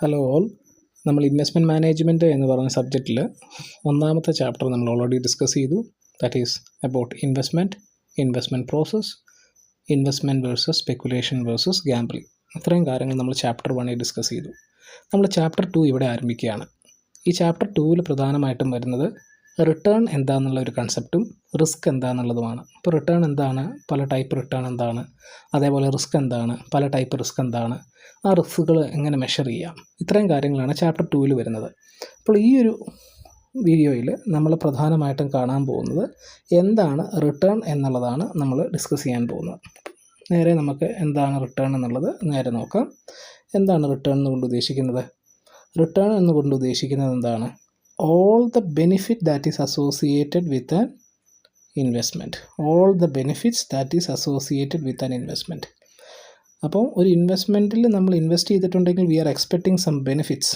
Hello all. നമ്മൾ investment management എന്ന് പറഞ്ഞ സബ്ജക്റ്റിൽ ഒന്നാമത്തെ ചാപ്റ്റർ നമ്മൾ ഓൾറെഡി ഡിസ്കസ് ചെയ്തു. That is about investment process, investment versus speculation versus gambling. ഇത്രയും കാര്യങ്ങൾ നമ്മൾ ചാപ്റ്റർ 1 ഡിസ്കസ് ചെയ്തു. നമ്മൾ ചാപ്റ്റർ 2 ഇവിടെ ആരംഭിക്കുകയാണ്. ഈ ചാപ്റ്റർ 2 പ്രധാനമായിട്ടും വരുന്നത് റിട്ടേൺ എന്താണെന്നുള്ള ഒരു കൺസെപ്റ്റും റിസ്ക് എന്താണെന്നുള്ളതുമാണ്. ഇപ്പോൾ റിട്ടേൺ എന്താണ്, പല ടൈപ്പ് റിട്ടേൺ എന്താണ്, അതേപോലെ റിസ്ക് എന്താണ്, പല ടൈപ്പ് റിസ്ക് എന്താണ്, ആ റിസ്കുകൾ എങ്ങനെ മെഷർ ചെയ്യാം, ഇത്രയും കാര്യങ്ങളാണ് ചാപ്റ്റർ 2 വരുന്നത്. അപ്പോൾ ഈ ഒരു വീഡിയോയിൽ നമ്മൾ പ്രധാനമായിട്ടും കാണാൻ പോകുന്നത് എന്താണ് റിട്ടേൺ എന്നുള്ളതാണ് നമ്മൾ ഡിസ്കസ് ചെയ്യാൻ പോകുന്നത്. നേരെ നമുക്ക് എന്താണ് റിട്ടേൺ എന്നുള്ളത് നേരെ നോക്കാം. എന്താണ് റിട്ടേൺ എന്നുകൊണ്ട് ഉദ്ദേശിക്കുന്നത്? റിട്ടേൺ എന്നുകൊണ്ട് ഉദ്ദേശിക്കുന്നത് എന്താണ്? all the benefit that is associated with an investment. അപ്പോൾ ഒരു ഇൻവെസ്റ്റ്മെൻറ്റിൽ നമ്മൾ ഇൻവെസ്റ്റ് ചെയ്തിട്ടുണ്ടെങ്കിൽ we are expecting some benefits.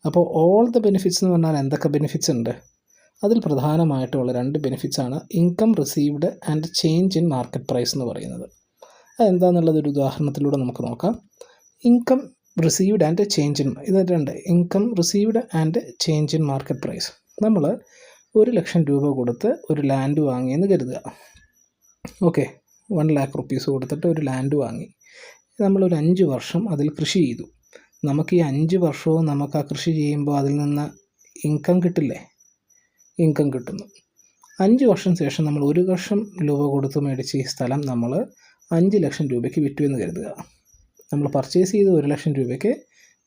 അപ്പോൾ ഓൾ ദ ബെനിഫിറ്റ്സ് എന്ന് പറഞ്ഞാൽ എന്തൊക്കെ ബെനിഫിറ്റ്സ് ഉണ്ട്? അതിൽ പ്രധാനമായിട്ടുള്ള 2 ബെനിഫിറ്റ്സാണ് income received and change in market price എന്ന് പറയുന്നത്. അതെന്താണെന്നുള്ളതൊരു ഉദാഹരണത്തിലൂടെ നമുക്ക് നോക്കാം. Income received and change in, ഇത് 2. Income received and change in market price. നമ്മൾ 1,00,000 രൂപ കൊടുത്ത് ഒരു ലാൻഡ് വാങ്ങിയെന്ന് കരുതുക. ഓക്കെ, 1,00,000 റുപ്പീസ് കൊടുത്തിട്ട് ഒരു ലാൻഡ് വാങ്ങി. നമ്മളൊരു 5 വർഷം അതിൽ കൃഷി ചെയ്തു. നമുക്ക് ഈ 5 വർഷവും നമുക്ക് ആ കൃഷി ചെയ്യുമ്പോൾ അതിൽ നിന്ന് ഇൻകം കിട്ടില്ലേ? ഇൻകം കിട്ടുന്നു. 5 വർഷം ശേഷം നമ്മൾ 1,00,000 രൂപ കൊടുത്ത് മേടിച്ച് ഈ സ്ഥലം നമ്മൾ 5,00,000 രൂപയ്ക്ക് വിറ്റു എന്ന് കരുതുക. നമ്മൾ പർച്ചേസ് ചെയ്ത് 1,00,000 രൂപയ്ക്ക്,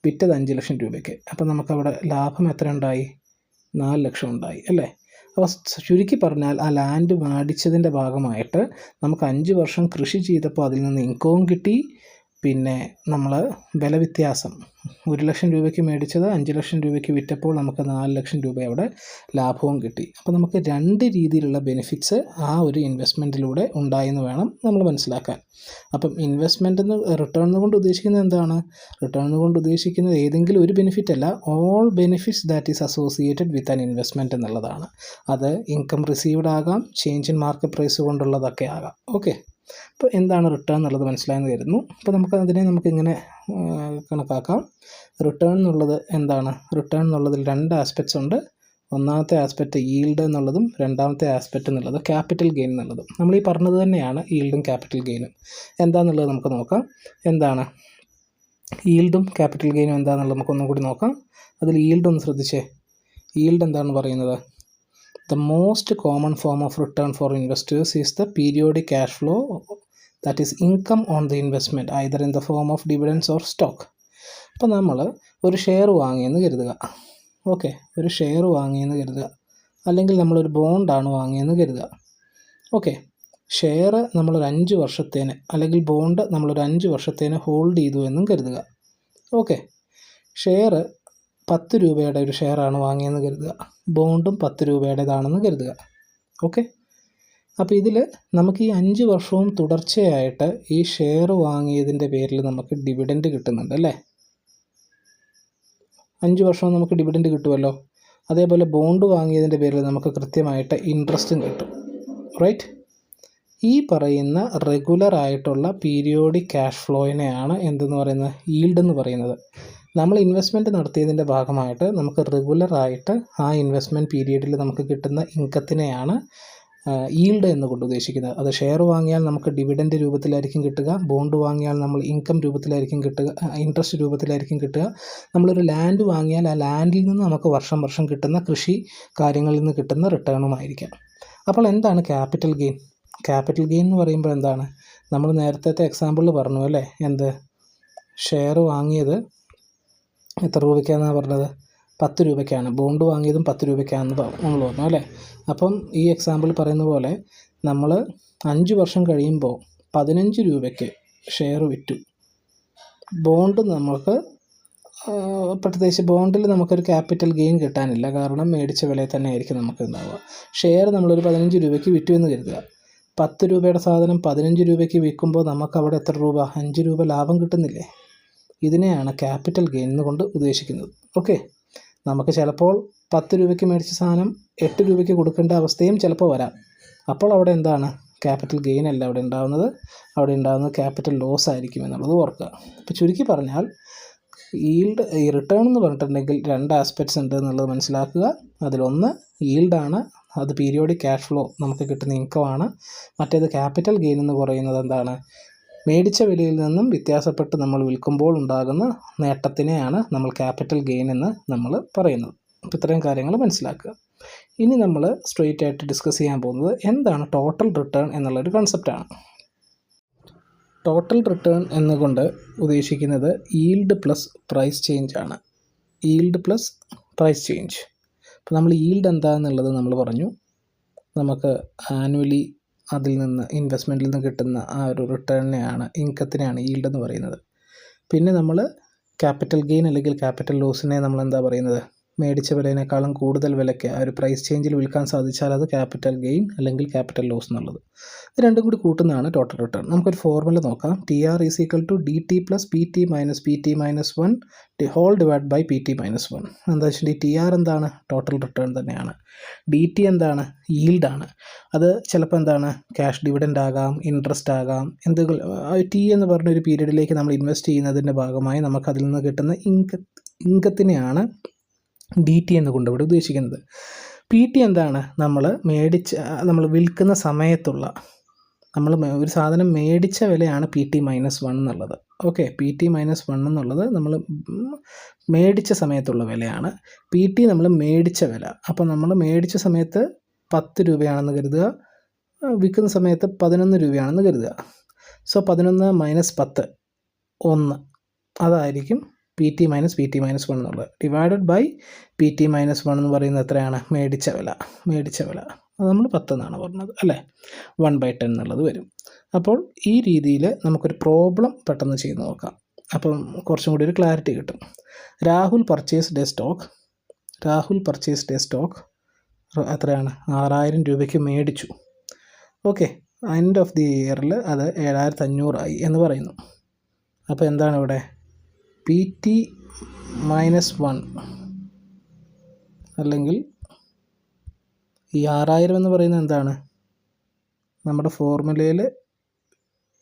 വിറ്റത് 5,00,000 രൂപയ്ക്ക്. അപ്പോൾ നമുക്കവിടെ ലാഭം എത്ര ഉണ്ടായി? 4,00,000 ഉണ്ടായി അല്ലേ? അപ്പോൾ ചുരുക്കി പറഞ്ഞാൽ ആ ലാൻഡ് മേടിച്ചതിൻ്റെ ഭാഗമായിട്ട് നമുക്ക് 5 വർഷം കൃഷി ചെയ്തപ്പോൾ അതിൽ നിന്ന് ഇൻകവും കിട്ടി. പിന്നെ നമ്മൾ വില വ്യത്യാസം 1,00,000 രൂപയ്ക്ക് മേടിച്ചത് 5,00,000 രൂപയ്ക്ക് വിറ്റപ്പോൾ നമുക്ക് 4,00,000 രൂപ അവിടെ ലാഭവും കിട്ടി. അപ്പോൾ നമുക്ക് 2 രീതിയിലുള്ള ബെനിഫിറ്റ്സ് ആ ഒരു ഇൻവെസ്റ്റ്മെൻറ്റിലൂടെ ഉണ്ടായെന്ന് വേണം നമ്മൾ മനസ്സിലാക്കാൻ. അപ്പം ഇൻവെസ്റ്റ്മെൻറ്റ് റിട്ടേൺ കൊണ്ട് ഉദ്ദേശിക്കുന്നത് എന്താണ്? റിട്ടേൺ കൊണ്ട് ഉദ്ദേശിക്കുന്നത് ഏതെങ്കിലും ഒരു ബെനിഫിറ്റ് അല്ല, all benefits that is associated with an investment എന്നുള്ളതാണ്. അത് ഇൻകം റിസീവ്ഡ് ആകാം, ചേഞ്ച് ഇൻ മാർക്കറ്റ് പ്രൈസ് കൊണ്ടുള്ളതൊക്കെ ആകാം. ഓക്കെ, അപ്പോൾ എന്താണ് റിട്ടേൺ എന്നുള്ളത് മനസ്സിലായെന്ന് കരുതുന്നു. അപ്പോൾ നമുക്കിങ്ങനെ കണക്കാക്കാം. റിട്ടേൺ എന്നുള്ളത് എന്താണ്? റിട്ടേൺ എന്നുള്ളതിൽ 2 ആസ്പെക്ട്സ് ഉണ്ട്. ഒന്നാമത്തെ ആസ്പെക്റ്റ് ഈൽഡ് എന്നുള്ളതും രണ്ടാമത്തെ ആസ്പെക്റ്റ് എന്നുള്ളത് ക്യാപിറ്റൽ ഗെയിൻ എന്നുള്ളതും. നമ്മൾ ഈ പറഞ്ഞത് തന്നെയാണ് ഈൽഡും ക്യാപിറ്റൽ ഗെയിനും. എന്താണെന്നുള്ളത് നമുക്ക് നോക്കാം. എന്താണ് ഈൽഡും ക്യാപിറ്റൽ ഗെയിനും എന്താണെന്നുള്ളത് നമുക്കൊന്നും കൂടി നോക്കാം. അതിൽ ഈൽഡ് ഒന്ന് ശ്രദ്ധിച്ചേ. ഈൽഡ് എന്താണ് പറയുന്നത്? The most common form of return for investors is the periodic cash flow, that is income on the investment, either in the form of dividends or stock. അപ്പോൾ നമ്മൾ ഒരു ഷെയർ വാങ്ങിയെന്ന് കരുതുക. ഓക്കെ, ഒരു share വാങ്ങിയെന്ന് കരുതുക, അല്ലെങ്കിൽ നമ്മളൊരു ബോണ്ടാണ് വാങ്ങിയെന്ന് കരുതുക. ഓക്കെ, ഷെയർ നമ്മളൊരു 5 വർഷത്തേന്, അല്ലെങ്കിൽ ബോണ്ട് നമ്മളൊരു 5 വർഷത്തേന് ഹോൾഡ് ചെയ്തു എന്നും കരുതുക. ഓക്കെ, ഷെയർ 10 രൂപയുടെ ഒരു ഷെയറാണ് വാങ്ങിയെന്ന് കരുതുക, ബോണ്ടും 10 രൂപയുടേതാണെന്ന് കരുതുക. ഓക്കെ, അപ്പോൾ ഇതിൽ നമുക്ക് ഈ 5 വർഷവും തുടർച്ചയായിട്ട് ഈ ഷെയർ വാങ്ങിയതിൻ്റെ പേരിൽ നമുക്ക് ഡിവിഡൻഡ് കിട്ടുന്നുണ്ട് അല്ലേ? 5 വർഷവും നമുക്ക് ഡിവിഡൻഡ് കിട്ടുമല്ലോ. അതേപോലെ ബോണ്ട് വാങ്ങിയതിൻ്റെ പേരിൽ നമുക്ക് കൃത്യമായിട്ട് ഇൻട്രസ്റ്റും കിട്ടും. റൈറ്റ്? ഈ പറയുന്ന റെഗുലർ ആയിട്ടുള്ള പീരിയോഡിക് ക്യാഷ് ഫ്ലോയിനെയാണ് എന്തെന്ന് പറയുന്നത്? ഈൽഡ് എന്ന് പറയുന്നത്. നമ്മൾ ഇൻവെസ്റ്റ്മെൻറ്റ് നടത്തിയതിൻ്റെ ഭാഗമായിട്ട് നമുക്ക് റെഗുലറായിട്ട് ആ ഇൻവെസ്റ്റ്മെൻറ്റ് പീരീഡിൽ നമുക്ക് കിട്ടുന്ന ഇൻകത്തിനെയാണ് ഈൽഡ് എന്നുകൊണ്ട് ഉദ്ദേശിക്കുന്നത്. അത് ഷെയർ വാങ്ങിയാൽ നമുക്ക് ഡിവിഡൻഡ് രൂപത്തിലായിരിക്കും കിട്ടുക, ബോണ്ട് വാങ്ങിയാൽ നമ്മൾ ഇൻകം രൂപത്തിലായിരിക്കും കിട്ടുക, ഇൻട്രസ്റ്റ് രൂപത്തിലായിരിക്കും കിട്ടുക. നമ്മളൊരു ലാൻഡ് വാങ്ങിയാൽ ആ ലാൻഡിൽ നിന്ന് നമുക്ക് വർഷം വർഷം കിട്ടുന്ന കൃഷി കാര്യങ്ങളിൽ നിന്ന് കിട്ടുന്ന റിട്ടേണുമായിരിക്കാം. അപ്പോൾ എന്താണ് ക്യാപിറ്റൽ ഗെയിൻ? ക്യാപിറ്റൽ ഗെയിൻ എന്ന് പറയുമ്പോൾ എന്താണ്? നമ്മൾ നേരത്തെ എക്സാമ്പിളിൽ പറഞ്ഞു അല്ലേ? എന്ത്? ഷെയർ വാങ്ങിയത് എത്ര രൂപയ്ക്കാണെന്നാണ് പറഞ്ഞത്? 10 രൂപയ്ക്കാണ്. ബോണ്ട് വാങ്ങിയതും 10 രൂപയ്ക്കാണെന്ന് നമ്മൾ പറഞ്ഞു അല്ലേ? അപ്പം ഈ എക്സാമ്പിൾ പറയുന്ന പോലെ നമ്മൾ 5 വർഷം കഴിയുമ്പോൾ 15 രൂപയ്ക്ക് ഷെയർ വിറ്റു. ബോണ്ട് നമുക്ക് പ്രത്യേകിച്ച് ബോണ്ടിൽ നമുക്കൊരു ക്യാപിറ്റൽ ഗെയിൻ കിട്ടാനില്ല, കാരണം മേടിച്ച വിലയിൽ തന്നെ ആയിരിക്കും നമുക്ക് ഉണ്ടാവുക. ഷെയർ നമ്മളൊരു 15 രൂപയ്ക്ക് വിറ്റു എന്ന് കരുതുക. 10 രൂപയുടെ സാധനം 15 രൂപയ്ക്ക് വിൽക്കുമ്പോൾ നമുക്ക് അവിടെ എത്ര രൂപ? 5 രൂപ ലാഭം കിട്ടുന്നില്ലേ? ഇതിനെയാണ് ക്യാപിറ്റൽ ഗെയിൻ കൊണ്ട് ഉദ്ദേശിക്കുന്നത്. ഓക്കെ, നമുക്ക് ചിലപ്പോൾ 10 രൂപയ്ക്ക് മേടിച്ച സാധനം 8 രൂപയ്ക്ക് കൊടുക്കേണ്ട അവസ്ഥയും ചിലപ്പോൾ വരാം. അപ്പോൾ അവിടെ എന്താണ്? ക്യാപിറ്റൽ ഗെയിൻ അല്ല അവിടെ ഉണ്ടാകുന്നത്, അവിടെ ഉണ്ടാകുന്നത് ക്യാപിറ്റൽ ലോസ് ആയിരിക്കും എന്നുള്ളത് ഓർക്കുക. അപ്പോൾ ചുരുക്കി പറഞ്ഞാൽ ഈ റിട്ടേൺ എന്ന് പറഞ്ഞിട്ടുണ്ടെങ്കിൽ 2 ആസ്പെക്ട്സ് ഉണ്ട് എന്നുള്ളത് മനസ്സിലാക്കുക. അതിലൊന്ന് ഈൽഡാണ്, അത് പീരിയോഡിക് ക്യാഷ് ഫ്ലോ നമുക്ക് കിട്ടുന്ന ഇൻകമാണ്. മറ്റേത് ക്യാപിറ്റൽ ഗെയിൻ എന്ന് പറയുന്നത് എന്താണ്, മേടിച്ച വിലയിൽ നിന്നും വ്യത്യാസപ്പെട്ട് നമ്മൾ വിൽക്കുമ്പോൾ ഉണ്ടാകുന്ന നേട്ടത്തിനെയാണ് നമ്മൾ ക്യാപിറ്റൽ ഗെയിൻ എന്ന് നമ്മൾ പറയുന്നത്. അപ്പോൾ ഇത്രയും കാര്യങ്ങൾ മനസ്സിലാക്കുക. ഇനി നമ്മൾ സ്ട്രെയിറ്റ് ആയിട്ട് ഡിസ്കസ് ചെയ്യാൻ പോകുന്നത് എന്താണ് ടോട്ടൽ റിട്ടേൺ എന്നുള്ളൊരു കൺസെപ്റ്റാണ്. ടോട്ടൽ റിട്ടേൺ എന്നുകൊണ്ട് ഉദ്ദേശിക്കുന്നത് ഈൽഡ് പ്ലസ് പ്രൈസ് ചേഞ്ച് ആണ്. Yield plus price change. അപ്പോൾ നമ്മൾ ഈൽഡ് എന്താണെന്നുള്ളത് നമ്മൾ പറഞ്ഞു. നമുക്ക് ആനുവലി അതിൽ നിന്ന് ഇൻവെസ്റ്റ്മെൻറ്റിൽ നിന്ന് കിട്ടുന്ന ആ ഒരു റിട്ടേണിനെയാണ്, ഇൻകത്തിനെയാണ് ഈൽഡ് എന്ന് പറയുന്നത്. പിന്നെ നമ്മൾ ക്യാപിറ്റൽ ഗെയിൻ അല്ലെങ്കിൽ ക്യാപിറ്റൽ ലോസിനെ നമ്മൾ എന്താ പറയുന്നത്, മേടിച്ച വിലയേക്കാളും കൂടുതൽ വിലയ്ക്ക് ആ ഒരു പ്രൈസ് ചേഞ്ചിൽ വിൽക്കാൻ സാധിച്ചാൽ അത് ക്യാപിറ്റൽ ഗെയിൻ അല്ലെങ്കിൽ ക്യാപിറ്റൽ ലോസ് എന്നുള്ളത്. ഇത് രണ്ടും കൂടി കൂട്ടുന്നതാണ് ടോട്ടൽ റിട്ടേൺ. നമുക്കൊരു ഫോർമുല നോക്കാം. TR is equal to DT plus PT minus PT minus 1 whole divide by PT minus 1. എന്താ വെച്ചാൽ TR എന്താണ്, ടോട്ടൽ റിട്ടേൺ തന്നെയാണ്. DT എന്താണ്, ഈൽഡാണ്. അത് ചിലപ്പോൾ എന്താണ്, ക്യാഷ് ഡിവിഡൻഡ് ആകാം, ഇൻട്രസ്റ്റ് ആകാം, എന്തെങ്കിലും T എന്ന് പറഞ്ഞൊരു പീരീഡിലേക്ക് നമ്മൾ ഇൻവെസ്റ്റ് ചെയ്യുന്നതിൻ്റെ ഭാഗമായി നമുക്ക് അതിൽ നിന്ന് കിട്ടുന്ന ഇൻകത്തിനെയാണ് DT എന്നുകൊണ്ട് ഇവിടെ ഉദ്ദേശിക്കുന്നത്. PT എന്താണ്, നമ്മൾ വിൽക്കുന്ന സമയത്തുള്ള, നമ്മൾ ഒരു സാധനം മേടിച്ച വിലയാണ് PT മൈനസ് 1 എന്നുള്ളത്. ഓക്കെ, PT മൈനസ് 1 എന്നുള്ളത് നമ്മൾ മേടിച്ച സമയത്തുള്ള വിലയാണ്. PT നമ്മൾ മേടിച്ച വില. അപ്പോൾ നമ്മൾ മേടിച്ച സമയത്ത് 10 രൂപയാണെന്ന് കരുതുക, വിൽക്കുന്ന സമയത്ത് 11 രൂപയാണെന്ന് കരുതുക. സോ 11 മൈനസ് 10 1, അതായിരിക്കും PT മൈനസ് 1 എന്നുള്ളത്. ഡിവൈഡഡ് ബൈ PT മൈനസ് 1 എന്ന് പറയുന്നത് എത്രയാണ്, മേടിച്ച വില. അത് നമ്മൾ 10 എന്നാണ് പറഞ്ഞത് അല്ലേ, 1/10 എന്നുള്ളത് വരും. അപ്പോൾ ഈ രീതിയിൽ നമുക്കൊരു പ്രോബ്ലം പെട്ടെന്ന് ചെയ്ത് നോക്കാം. അപ്പം കുറച്ചും കൂടി ഒരു ക്ലാരിറ്റി കിട്ടും. രാഹുൽ പർച്ചേസ്ഡ് എ സ്റ്റോക്ക് എത്രയാണ്, 6000 രൂപയ്ക്ക് മേടിച്ചു. ഓക്കെ, എൻഡ് ഓഫ് ദി ഇയറിൽ അത് 7500 ആയി എന്ന് പറയുന്നു. അപ്പോൾ എന്താണ് ഇവിടെ, PT മൈനസ് 1 അല്ലെങ്കിൽ ഈ 6000 എന്ന് പറയുന്നത് എന്താണ്, നമ്മുടെ ഫോർമുലയിൽ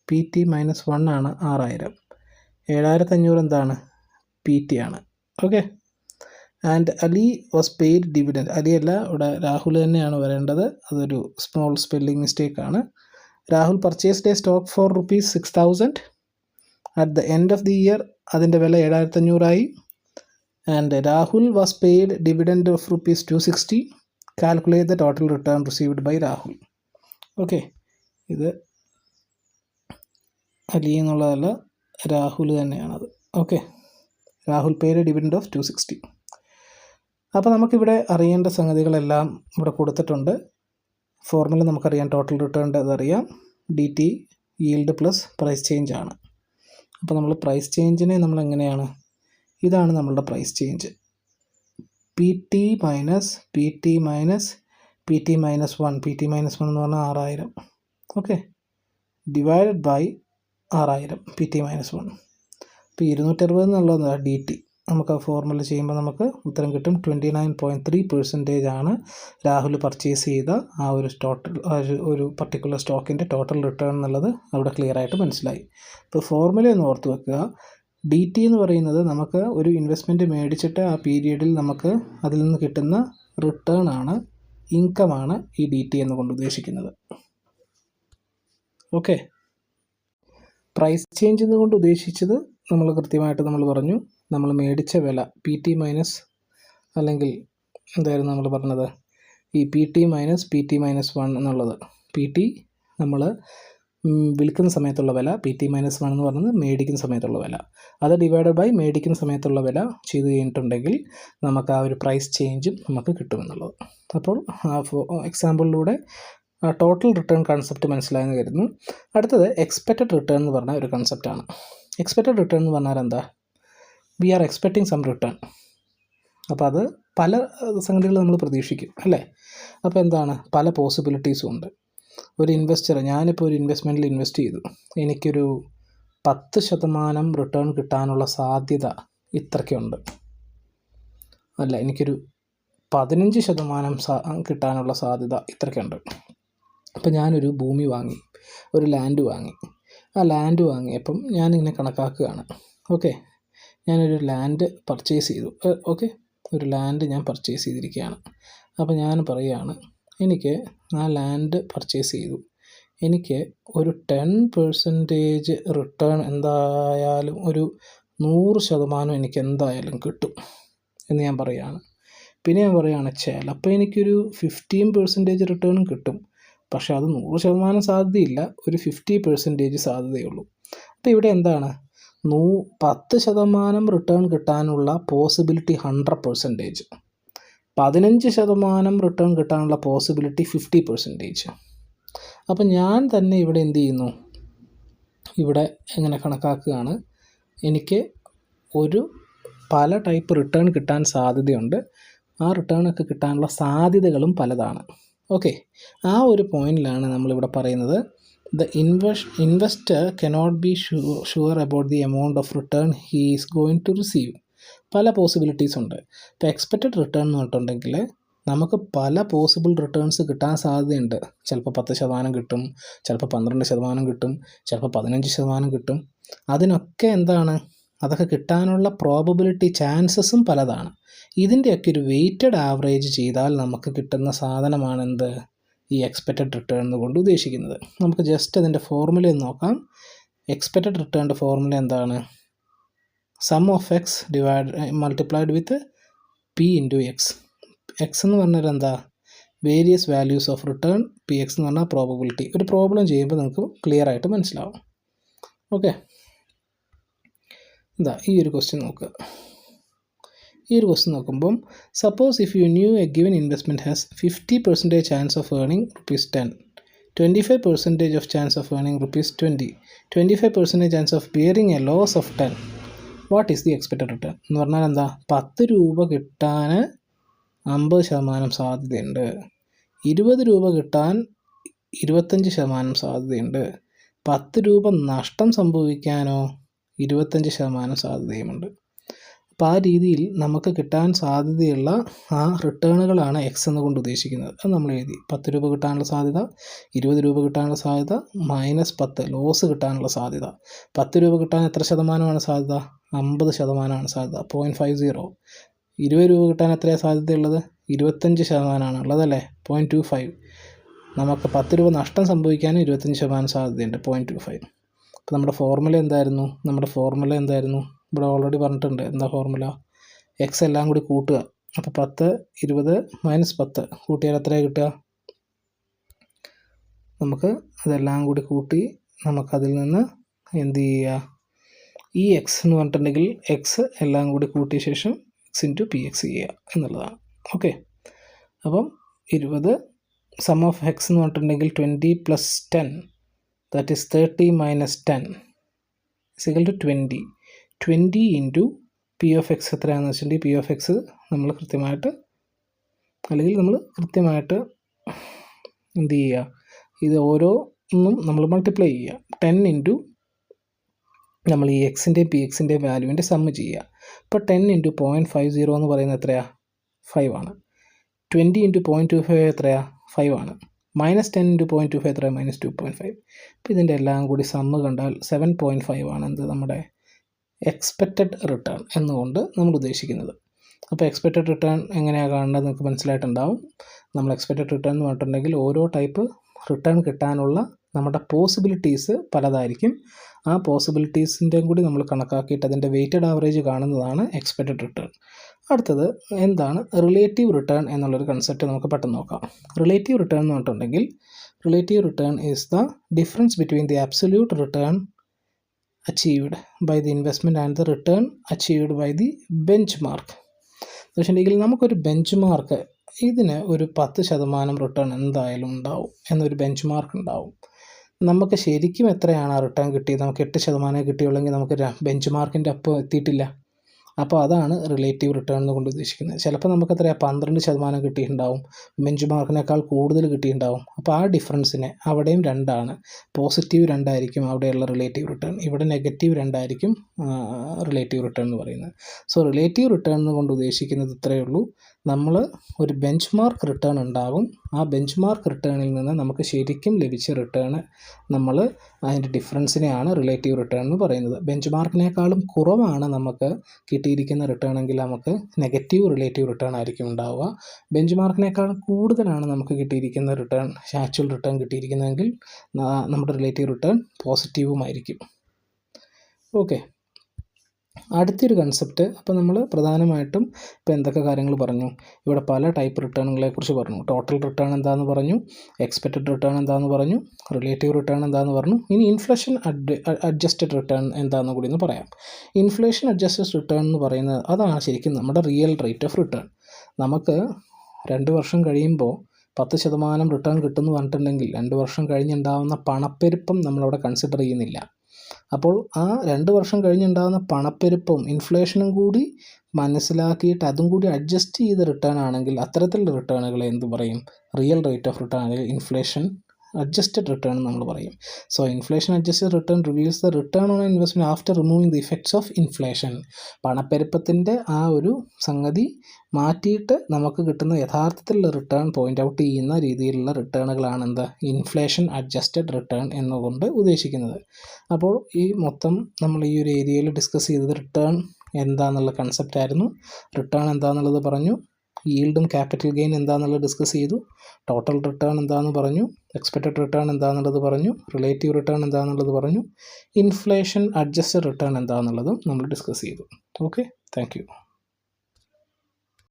PT മൈനസ് 1 ആണ് 6000. 7500 എന്താണ്, PT ആണ്. Okay, and Ali was paid dividend. അലിയല്ല, ഇവിടെ രാഹുൽ തന്നെയാണ് വരേണ്ടത്. അതൊരു സ്മോൾ സ്പെല്ലിംഗ് മിസ്റ്റേക്കാണ്. Rahul purchased a stock for ₹6000. At the end of the year അതിൻ്റെ വില 7500 ആയി. And Rahul was paid dividend of ₹260. Calculate the total return received by Rahul. Okay, ഇത് അലി എന്നുള്ളതല്ല, രാഹുൽ തന്നെയാണത്. Okay, Rahul paid dividend of 260. അപ്പോൾ നമുക്കിവിടെ അറിയേണ്ട സംഗതികളെല്ലാം ഇവിടെ കൊടുത്തിട്ടുണ്ട്. ഫോർമുല നമുക്കറിയാം, ടോട്ടൽ റിട്ടേണിൻ്റെ അതറിയാം. DT yield plus price change ആണ്. അപ്പോൾ നമ്മൾ പ്രൈസ് ചേഞ്ചിനെ നമ്മൾ എങ്ങനെയാണ്, ഇതാണ് നമ്മളുടെ പ്രൈസ് ചേഞ്ച്. PT മൈനസ് 1 എന്ന് പറഞ്ഞാൽ 6000. Okay, divided by 6000 PT minus 1. ഇപ്പോൾ 260 എന്നുള്ളത് DT. നമുക്ക് ആ ഫോർമുല ചെയ്യുമ്പോൾ നമുക്ക് ഉത്തരം കിട്ടും. 29.3% ആണ് രാഹുൽ പർച്ചേസ് ചെയ്ത ആ ഒരു ഒരു പർട്ടിക്കുലർ സ്റ്റോക്കിൻ്റെ ടോട്ടൽ റിട്ടേൺ എന്നുള്ളത് അവിടെ ക്ലിയർ ആയിട്ട് മനസ്സിലായി. ഇപ്പോൾ ഫോർമുല ഒന്ന് ഓർത്ത് വെക്കുക. DT എന്ന് പറയുന്നത് നമുക്ക് ഒരു ഇൻവെസ്റ്റ്മെൻറ്റ് മേടിച്ചിട്ട് ആ പീരീഡിൽ നമുക്ക് അതിൽ നിന്ന് കിട്ടുന്ന റിട്ടേൺ ആണ്, ഇൻകമാണ് ഈ DT എന്നുകൊണ്ട് ഉദ്ദേശിക്കുന്നത്. ഓക്കെ, പ്രൈസ് ചേഞ്ച് എന്നുകൊണ്ട് ഉദ്ദേശിച്ചത് നമ്മൾ കൃത്യമായിട്ട് നമ്മൾ പറഞ്ഞു. നമ്മൾ മേടിച്ച വില PT മൈനസ്, അല്ലെങ്കിൽ എന്തായിരുന്നു നമ്മൾ പറഞ്ഞത്, ഈ PT മൈനസ് 1 എന്നുള്ളത്. PT നമ്മൾ വിൽക്കുന്ന സമയത്തുള്ള വില, PT മൈനസ് 1 എന്ന് പറയുന്നത് മേടിക്കുന്ന സമയത്തുള്ള വില. അത് ഡിവൈഡഡ് ബൈ മേടിക്കുന്ന സമയത്തുള്ള വില ചെയ്ത് കഴിഞ്ഞിട്ടുണ്ടെങ്കിൽ നമുക്ക് ആ ഒരു പ്രൈസ് ചേഞ്ചും നമുക്ക് കിട്ടുമെന്നുള്ളത്. അപ്പോൾ എക്സാമ്പിളിലൂടെ ടോട്ടൽ റിട്ടേൺ കൺസെപ്റ്റ് മനസ്സിലായെന്ന് കരുതുന്നു. അടുത്തത് എക്സ്പെക്റ്റഡ് റിട്ടേൺ എന്ന് പറഞ്ഞ ഒരു കൺസെപ്റ്റാണ്. എക്സ്പെക്റ്റഡ് റിട്ടേൺ എന്ന് പറഞ്ഞാൽ എന്താ, we are expecting some return. അപ്പോൾ അത് പല സംഗതികൾ നമ്മൾ പ്രതീക്ഷിക്കും അല്ലേ. അപ്പോൾ എന്താണ്, പല പോസിബിലിറ്റീസും ഉണ്ട്. ഒരു ഇൻവെസ്റ്റർ, ഞാനിപ്പോൾ ഒരു ഇൻവെസ്റ്റ്മെൻറ്റിൽ ഇൻവെസ്റ്റ് ചെയ്തു, എനിക്കൊരു 10% റിട്ടേൺ കിട്ടാനുള്ള സാധ്യത ഇത്രയ്ക്കുണ്ട്, അല്ല എനിക്കൊരു 15% കിട്ടാനുള്ള സാധ്യത ഇത്രയ്ക്കുണ്ട്. അപ്പോൾ ഞാനൊരു ഭൂമി വാങ്ങി, ഒരു ലാൻഡ് വാങ്ങി. ആ ലാൻഡ് വാങ്ങിയപ്പം ഞാനിങ്ങനെ കണക്കാക്കുകയാണ്. ഓക്കെ, ഞാനൊരു ലാൻഡ് പർച്ചേസ് ചെയ്തു. ഓക്കെ, ഒരു ലാൻഡ് ഞാൻ പർച്ചേസ് ചെയ്തിരിക്കുകയാണ്. അപ്പോൾ ഞാൻ പറയുകയാണ്, എനിക്ക് ആ ലാൻഡ് പർച്ചേസ് ചെയ്തു, എനിക്ക് ഒരു 10% റിട്ടേൺ എന്തായാലും, ഒരു 100% എനിക്ക് എന്തായാലും കിട്ടും എന്ന് ഞാൻ പറയുകയാണ്. പിന്നെ ഞാൻ പറയുകയാണ്, ചിലപ്പോൾ എനിക്കൊരു 15% റിട്ടേണും കിട്ടും, പക്ഷേ അത് 100% സാധ്യതയില്ല, ഒരു 50% സാധ്യതയുള്ളൂ. അപ്പോൾ ഇവിടെ എന്താണ്, 10% റിട്ടേൺ കിട്ടാനുള്ള പോസിബിലിറ്റി 100%, 15% റിട്ടേൺ കിട്ടാനുള്ള പോസിബിലിറ്റി 50%. അപ്പം ഞാൻ തന്നെ ഇവിടെ എന്ത് ചെയ്യുന്നു, ഇവിടെ എങ്ങനെ കണക്കാക്കുകയാണ്, എനിക്ക് ഒരു പല ടൈപ്പ് റിട്ടേൺ കിട്ടാൻ സാധ്യതയുണ്ട്, ആ റിട്ടേണൊക്കെ കിട്ടാനുള്ള സാധ്യതകളും പലതാണ്. ഓക്കെ, ആ ഒരു പോയിന്റിലാണ് നമ്മളിവിടെ പറയുന്നത്, the investor cannot be sure about the amount of return he is going to receive. പല പോസിബിലിറ്റീസ് ഉണ്ട്. ഇപ്പോൾ എക്സ്പെക്റ്റഡ് റിട്ടേൺ എന്ന് പറഞ്ഞിട്ടുണ്ടെങ്കിൽ നമുക്ക് പല പോസിബിൾ റിട്ടേൺസ് കിട്ടാൻ സാധ്യതയുണ്ട്. ചിലപ്പോൾ 10% കിട്ടും, ചിലപ്പോൾ 12% കിട്ടും, ചിലപ്പോൾ 15% കിട്ടും. അതിനൊക്കെ എന്താണ്, അതൊക്കെ കിട്ടാനുള്ള പ്രോബബിലിറ്റി ചാൻസസും പലതാണ്. ഇതിൻ്റെയൊക്കെ ഒരു വെയ്റ്റഡ് ആവറേജ് ചെയ്താൽ നമുക്ക് കിട്ടുന്ന സാധനമാണ് എന്ത്, ഈ എക്സ്പെക്റ്റഡ് റിട്ടേൺ എന്നുകൊണ്ട് ഉദ്ദേശിക്കുന്നത്. നമുക്ക് ജസ്റ്റ് അതിൻ്റെ ഫോർമുല നോക്കാം. എക്സ്പെക്റ്റഡ് റിട്ടേണിൻ്റെ ഫോർമുല എന്താണ്, sum of x multiplied with p into x. X എന്ന് പറഞ്ഞാൽ എന്താ, various values of return, p x എന്ന് പറഞ്ഞാൽ പ്രോബബിലിറ്റി. ഒരു പ്രോബ്ലം ചെയ്യുമ്പോൾ നിങ്ങൾക്ക് ക്ലിയർ ആയിട്ട് മനസ്സിലാവും. ഓക്കെ, ഈ ഒരു ക്വസ്റ്റ്യൻ നോക്കുക. ഈ ഒരു ക്വസ്റ്റ്യൻ നോക്കുമ്പം, suppose if you knew a given investment has 50% chance of earning ₹10, 25% of chance of earning ₹20, 25% chance of bearing a loss of 10, what is the expected return? എന്ന് പറഞ്ഞാൽ എന്താ, 10 രൂപ കിട്ടാൻ 50% സാധ്യതയുണ്ട്, 20 രൂപ കിട്ടാൻ 25% സാധ്യതയുണ്ട്, 10 രൂപ നഷ്ടം സംഭവിക്കാനോ 25% സാധ്യതയുമുണ്ട്. അപ്പോൾ ആ രീതിയിൽ നമുക്ക് കിട്ടാൻ സാധ്യതയുള്ള ആ റിട്ടേണുകളാണ് എക്സ് എന്നുകൊണ്ട് ഉദ്ദേശിക്കുന്നത്. അത് നമ്മൾ എഴുതി. 10 രൂപ കിട്ടാനുള്ള സാധ്യത, 20 രൂപ കിട്ടാനുള്ള സാധ്യത, -10 ലോസ് കിട്ടാനുള്ള സാധ്യത. 10 രൂപ കിട്ടാൻ എത്ര ശതമാനമാണ് സാധ്യത, 50% സാധ്യത, 0.50. 20 രൂപ കിട്ടാൻ എത്രയാണ് സാധ്യതയുള്ളത്, 25% ഉള്ളതല്ലേ, 0.25. നമുക്ക് 10 രൂപ നഷ്ടം സംഭവിക്കാനും 25% സാധ്യതയുണ്ട്, 0.25. അപ്പോൾ നമ്മുടെ ഫോർമുല എന്തായിരുന്നു, ഇവിടെ ഓൾറെഡി പറഞ്ഞിട്ടുണ്ട്. എന്താ ഫോർമുല, എക്സ് എല്ലാം കൂടി കൂട്ടുക. അപ്പോൾ 10, 20 -10 കൂട്ടിയാൽ എത്രയാണ് കിട്ടുക, നമുക്ക് അതെല്ലാം കൂടി കൂട്ടി നമുക്കതിൽ നിന്ന് എന്ത് ചെയ്യുക, ഈ എക്സ് എന്ന് പറഞ്ഞിട്ടുണ്ടെങ്കിൽ എക്സ് എല്ലാം കൂടി കൂട്ടിയ ശേഷം എക്സ് ഇൻറ്റു പി എക്സ് ചെയ്യുക എന്നുള്ളതാണ്. ഓക്കെ, അപ്പം 20 സം ഓഫ് എക്സ് എന്ന് പറഞ്ഞിട്ടുണ്ടെങ്കിൽ 20 + 10, that is 30 - 10 = 20. 20 into P of X എത്രയാണെന്ന് വെച്ചിട്ടുണ്ടെങ്കിൽ, പി ഓഫ് എക്സ് നമ്മൾ കൃത്യമായിട്ട് എന്ത് ചെയ്യുക, ഇത് ഓരോന്നും നമ്മൾ മൾട്ടിപ്ലൈ ചെയ്യുക. 10 ഇൻറ്റു നമ്മൾ ഈ എക്സിൻ്റെയും പി എക്സിൻ്റെയും വാല്യൂവിൻ്റെ സമ്മ് ചെയ്യുക. അപ്പോൾ 10 ഇൻറ്റു 0.50 എന്ന് പറയുന്നത് എത്രയാണ്, 5 ആണ്. 20 ഇൻറ്റു 0.25 എത്രയാണ്, 5 ആണ്. -10 ഇൻറ്റു 0.25 എത്രയാണ്, -2.5. അപ്പോൾ ഇതിൻ്റെ എല്ലാം കൂടി സമ്മ് കണ്ടാൽ 7.5 ആണ് എന്ത്, നമ്മുടെ എക്സ്പെക്റ്റഡ് റിട്ടേൺ എന്നുകൊണ്ട് നമ്മൾ ഉദ്ദേശിക്കുന്നത്. അപ്പോൾ എക്സ്പെക്റ്റഡ് റിട്ടേൺ എങ്ങനെയാണ് കാണേണ്ടത് നിങ്ങൾക്ക് മനസ്സിലായിട്ടുണ്ടാവും. നമ്മൾ എക്സ്പെക്റ്റഡ് റിട്ടേൺ എന്ന് പറഞ്ഞിട്ടുണ്ടെങ്കിൽ ഓരോ ടൈപ്പ് റിട്ടേൺ കിട്ടാനുള്ള നമ്മുടെ പോസിബിലിറ്റീസ് പലതായിരിക്കും. ആ പോസിബിലിറ്റീസിൻ്റെയും കൂടി നമ്മൾ കണക്കാക്കിയിട്ട് അതിൻ്റെ വെയ്റ്റഡ് ആവറേജ് കാണുന്നതാണ് എക്സ്പെക്റ്റഡ് റിട്ടേൺ. അടുത്തത് എന്താണ് റിലേറ്റീവ് റിട്ടേൺ എന്നുള്ളൊരു കൺസെപ്റ്റ് നമുക്ക് പെട്ടെന്ന് നോക്കാം. റിലേറ്റീവ് റിട്ടേൺ എന്ന് പറഞ്ഞിട്ടുണ്ടെങ്കിൽ, relative return is the difference between the absolute return achieved by the investment and the return achieved by the benchmark. എന്ന് വെച്ചിട്ടുണ്ടെങ്കിൽ നമുക്കൊരു ബെഞ്ച് മാർക്ക്, ഇതിന് ഒരു 10% റിട്ടേൺ എന്തായാലും ഉണ്ടാവും എന്നൊരു ബെഞ്ച് മാർക്ക് ഉണ്ടാവും. നമുക്ക് ശരിക്കും എത്രയാണ് ആ റിട്ടേൺ കിട്ടിയത്, നമുക്ക് 8% കിട്ടിയുള്ളെങ്കിൽ നമുക്ക് ബെഞ്ച് മാർക്കിൻ്റെ അപ്പം എത്തിയിട്ടില്ല. അപ്പോൾ അതാണ് റിലേറ്റീവ് റിട്ടേൺ എന്നുകൊണ്ട് ഉദ്ദേശിക്കുന്നത്. ചിലപ്പോൾ നമുക്ക് എത്രയാണ് 12% കിട്ടിയിട്ടുണ്ടാവും, ബെഞ്ച് മാർക്കിനേക്കാൾ കൂടുതൽ കിട്ടിയിട്ടുണ്ടാവും. അപ്പോൾ ആ ഡിഫറൻസിനെ, അവിടെയും 2ആണ്, പോസിറ്റീവ് 2 ആയിരിക്കും അവിടെയുള്ള റിലേറ്റീവ് റിട്ടേൺ, ഇവിടെ -2 ആയിരിക്കും റിലേറ്റീവ് റിട്ടേൺ എന്ന് പറയുന്നത്. സോ റിലേറ്റീവ് റിട്ടേൺ എന്നുകൊണ്ട് ഉദ്ദേശിക്കുന്നത് ഇത്രയേ ഉള്ളൂ, നമ്മൾ ഒരു ബെഞ്ച് മാർക്ക് റിട്ടേൺ ഉണ്ടാകും. ആ ബെഞ്ച് മാർക്ക് റിട്ടേണിൽ നിന്ന് നമുക്ക് ശരിക്കും ലഭിച്ച റിട്ടേൺ നമ്മൾ അതിൻ്റെ ഡിഫറൻസിനെയാണ് റിലേറ്റീവ് റിട്ടേൺ എന്ന് പറയുന്നത്. ബെഞ്ച് മാർക്കിനേക്കാളും കുറവാണ് നമുക്ക് കിട്ടിയിരിക്കുന്ന റിട്ടേൺ എങ്കിൽ നമുക്ക് നെഗറ്റീവ് റിലേറ്റീവ് റിട്ടേൺ ആയിരിക്കും ഉണ്ടാവുക. ബെഞ്ച് മാർക്കിനേക്കാളും കൂടുതലാണ് നമുക്ക് കിട്ടിയിരിക്കുന്ന റിട്ടേൺ, ആക്ച്വൽ റിട്ടേൺ കിട്ടിയിരിക്കുന്നതെങ്കിൽ നമ്മുടെ റിലേറ്റീവ് റിട്ടേൺ പോസിറ്റീവുമായിരിക്കും. ഓക്കെ, അടുത്തൊരു കൺസെപ്റ്റ്. അപ്പോൾ നമ്മൾ പ്രധാനമായിട്ടും ഇപ്പോൾ എന്തൊക്കെ കാര്യങ്ങൾ പറഞ്ഞു, ഇവിടെ പല ടൈപ്പ് റിട്ടേണുകളെ കുറിച്ച് പറഞ്ഞു. ടോട്ടൽ റിട്ടേൺ എന്താണെന്ന് പറഞ്ഞു, എക്സ്പെക്റ്റഡ് റിട്ടേൺ എന്താണെന്ന് പറഞ്ഞു, റിലേറ്റീവ് റിട്ടേൺ എന്താണെന്ന് പറഞ്ഞു. ഇനി ഇൻഫ്ലേഷൻ അഡ്ജസ്റ്റഡ് റിട്ടേൺ എന്താണെന്ന് കൂടി ഒന്ന് പറയാം. ഇൻഫ്ലേഷൻ അഡ്ജസ്റ്റഡ് റിട്ടേൺ എന്ന് പറയുന്നത് അതാണ് ശരിക്കും നമ്മുടെ റിയൽ റേറ്റ് ഓഫ് റിട്ടേൺ. നമുക്ക് 2 വർഷം കഴിയുമ്പോൾ 10% റിട്ടേൺ കിട്ടുമെന്ന് പറഞ്ഞിട്ടുണ്ടെങ്കിൽ 2 വർഷം കഴിഞ്ഞുണ്ടാകുന്ന പണപ്പെരുപ്പം നമ്മളവിടെ കൺസിഡർ ചെയ്യുന്നില്ല. അപ്പോൾ ആ 2 വർഷം കഴിഞ്ഞുണ്ടാകുന്ന പണപ്പെരുപ്പവും ഇൻഫ്ലേഷനും കൂടി മനസ്സിലാക്കിയിട്ട് അതും കൂടി അഡ്ജസ്റ്റ് ചെയ്ത് റിട്ടേൺ ആണെങ്കിൽ അത്തരത്തിലുള്ള റിട്ടേണുകളെ എന്ത് പറയും? റിയൽ റേറ്റ് ഓഫ് റിട്ടേൺ അല്ലെങ്കിൽ ഇൻഫ്ലേഷൻ അഡ്ജസ്റ്റഡ് റിട്ടേൺ നമ്മൾ പറയും. So inflation adjusted return reveals the return on investment after removing the effects of inflation. പണപ്പെരുപ്പത്തിൻ്റെ ആ ഒരു സംഗതി മാറ്റിയിട്ട് നമുക്ക് കിട്ടുന്ന യഥാർത്ഥത്തിലുള്ള റിട്ടേൺ പോയിൻ്റ് ഔട്ട് ചെയ്യുന്ന രീതിയിലുള്ള റിട്ടേണുകളാണ് എന്ത് ഇൻഫ്ലേഷൻ അഡ്ജസ്റ്റഡ് റിട്ടേൺ എന്നുകൊണ്ട് ഉദ്ദേശിക്കുന്നത്. അപ്പോൾ ഈ മൊത്തം നമ്മൾ ഈ ഒരു ഏരിയയിൽ ഡിസ്കസ് ചെയ്തത് റിട്ടേൺ എന്താണെന്നുള്ള കൺസെപ്റ്റ് ആയിരുന്നു. റിട്ടേൺ എന്താണെന്നുള്ളത് പറഞ്ഞു, ഈൽഡും ക്യാപിറ്റൽ ഗെയിൻ എന്താണെന്നുള്ളത് ഡിസ്കസ് ചെയ്തു, ടോട്ടൽ റിട്ടേൺ എന്താണെന്ന് പറഞ്ഞു, എക്സ്പെക്റ്റഡ് റിട്ടേൺ എന്താണെന്നുള്ളത് പറഞ്ഞു, റിലേറ്റീവ് റിട്ടേൺ എന്താണെന്നുള്ളത് പറഞ്ഞു, ഇൻഫ്ലേഷൻ അഡ്ജസ്റ്റഡ് റിട്ടേൺ എന്താണെന്നുള്ളതും നമ്മൾ ഡിസ്കസ് ചെയ്തു. Okay, thank you.